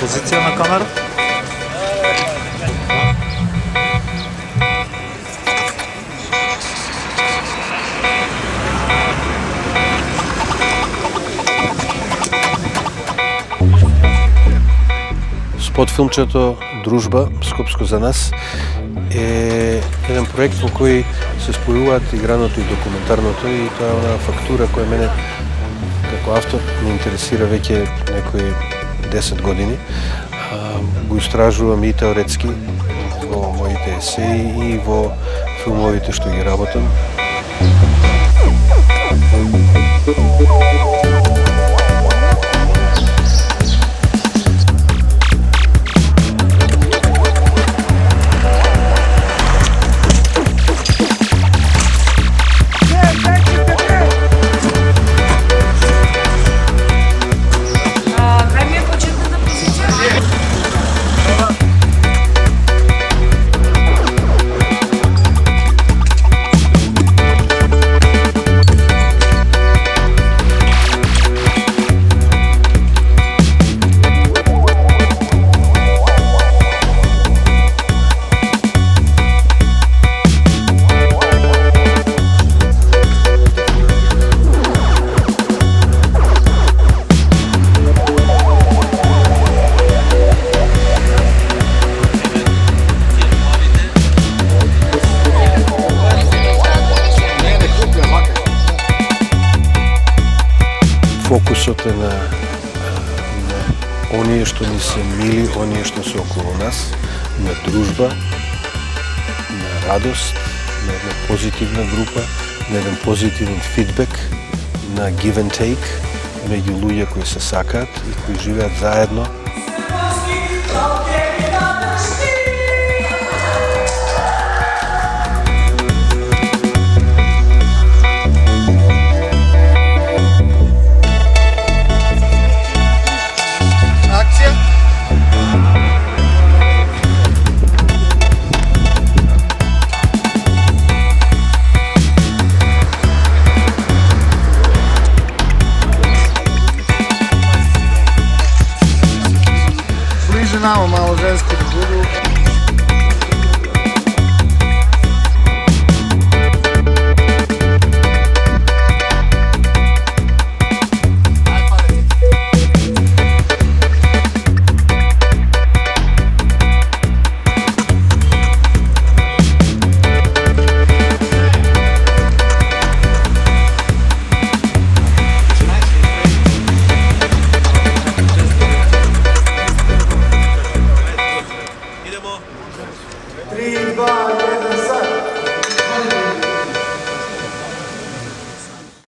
Позиција на камера. Спотфилмчето Дружба, скопско за нас, е еден проект во кој се спојуваат играното и документарното, и тоа е она фактура која мене како автор ме интересира веќе некои 10 години. Го истражувам и теоретски во моите есеи и во филмовите што ги работам. Фокусот е на оние што ни се мили, оние што се околу нас, на дружба, на радост, на една позитивна група, на еден позитивен фидбек, на give and take меѓу луѓе кои се сакаат и кои живеат заедно. Ближе намо, мало женски да буду.